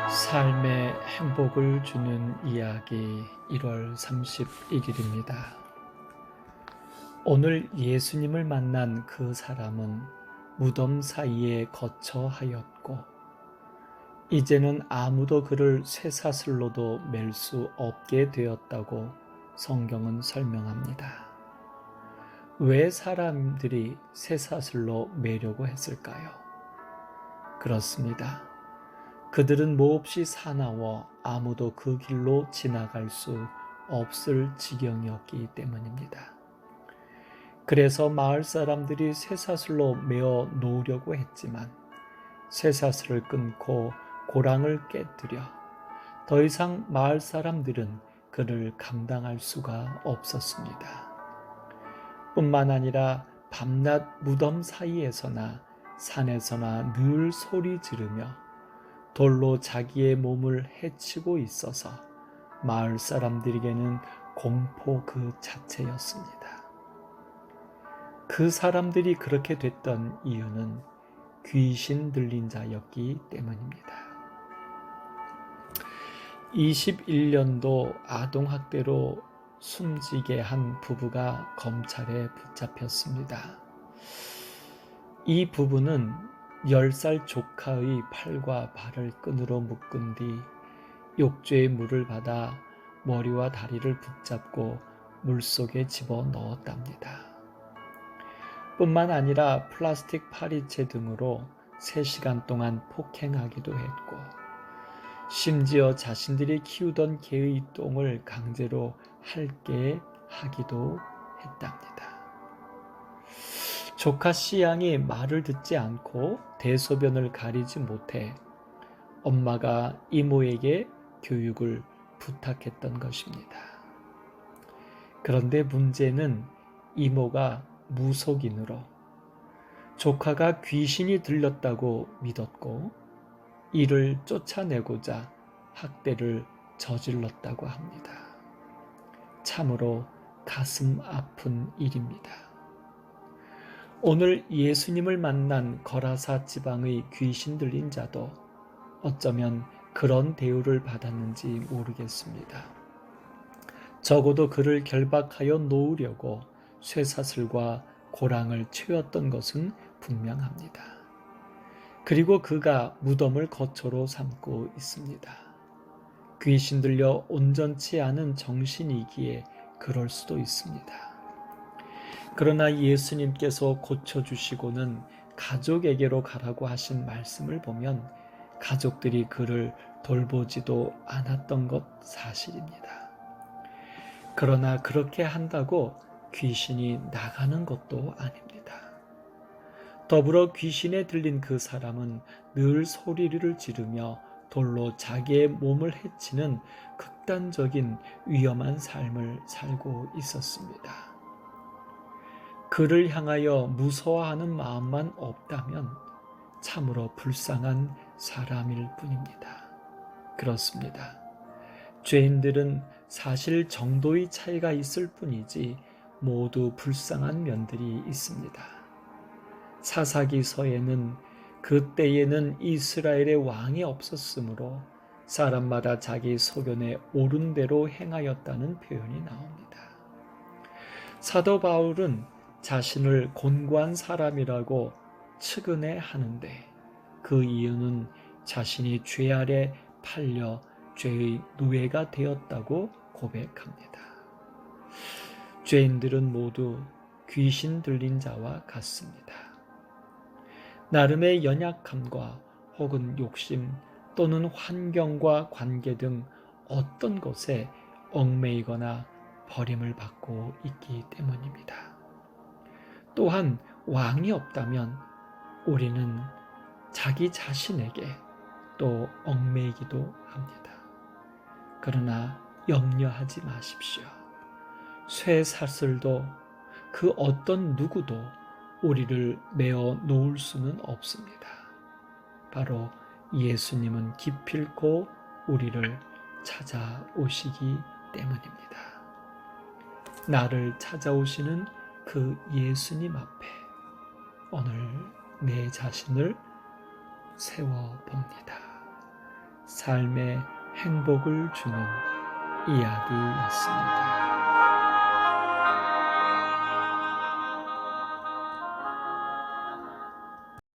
삶에 행복을 주는 이야기 1월 31일입니다. 오늘 예수님을 만난 그 사람은 무덤 사이에 거처 하였고 이제는 아무도 그를 쇠사슬로도 맬 수 없게 되었다고 성경은 설명합니다. 왜 사람들이 쇠사슬로 매려고 했을까요? 그렇습니다. 그들은 몹시 사나워 아무도 그 길로 지나갈 수 없을 지경이었기 때문입니다. 그래서 마을 사람들이 쇠사슬로 메어 놓으려고 했지만 쇠사슬을 끊고 고랑을 깨뜨려 더 이상 마을 사람들은 그를 감당할 수가 없었습니다. 뿐만 아니라 밤낮 무덤 사이에서나 산에서나 늘 소리 지르며 돌로 자기의 몸을 해치고 있어서 마을 사람들에게는 공포 그 자체였습니다. 그 사람들이 그렇게 됐던 이유는 귀신 들린 자였기 때문입니다. 21년도 아동학대로 숨지게 한 부부가 검찰에 붙잡혔습니다. 이 부부는 10살 조카의 팔과 발을 끈으로 묶은 뒤 욕조에 물을 받아 머리와 다리를 붙잡고 물속에 집어 넣었답니다. 뿐만 아니라 플라스틱 파리채 등으로 3시간 동안 폭행하기도 했고 심지어 자신들이 키우던 개의 똥을 강제로 핥게 하기도 했답니다. 조카 씨양이 말을 듣지 않고 대소변을 가리지 못해 엄마가 이모에게 교육을 부탁했던 것입니다. 그런데 문제는 이모가 무속인으로 조카가 귀신이 들렸다고 믿었고 이를 쫓아내고자 학대를 저질렀다고 합니다. 참으로 가슴 아픈 일입니다. 오늘 예수님을 만난 거라사 지방의 귀신 들린 자도 어쩌면 그런 대우를 받았는지 모르겠습니다. 적어도 그를 결박하여 놓으려고 쇠사슬과 고랑을 채웠던 것은 분명합니다. 그리고 그가 무덤을 거처로 삼고 있습니다. 귀신 들려 온전치 않은 정신이기에 그럴 수도 있습니다. 그러나 예수님께서 고쳐주시고는 가족에게로 가라고 하신 말씀을 보면 가족들이 그를 돌보지도 않았던 것 사실입니다. 그러나 그렇게 한다고 귀신이 나가는 것도 아닙니다. 더불어 귀신에 들린 그 사람은 늘 소리를 지르며 돌로 자기의 몸을 해치는 극단적인 위험한 삶을 살고 있었습니다. 그를 향하여 무서워하는 마음만 없다면 참으로 불쌍한 사람일 뿐입니다. 그렇습니다. 죄인들은 사실 정도의 차이가 있을 뿐이지 모두 불쌍한 면들이 있습니다. 사사기서에는 그때에는 이스라엘의 왕이 없었으므로 사람마다 자기 소견에 옳은 대로 행하였다는 표현이 나옵니다. 사도 바울은 자신을 곤고한 사람이라고 측은해 하는데 그 이유는 자신이 죄 아래 팔려 죄의 노예가 되었다고 고백합니다. 죄인들은 모두 귀신 들린 자와 같습니다. 나름의 연약함과 혹은 욕심 또는 환경과 관계 등 어떤 것에 얽매이거나 버림을 받고 있기 때문입니다. 또한 왕이 없다면 우리는 자기 자신에게 또 얽매이기도 합니다. 그러나 염려하지 마십시오. 쇠사슬도 그 어떤 누구도 우리를 메어 놓을 수는 없습니다. 바로 예수님은 기필코 우리를 찾아오시기 때문입니다. 나를 찾아오시는 그 예수님 앞에 오늘 내 자신을 세워봅니다. 삶의 행복을 주는 이야기였습니다.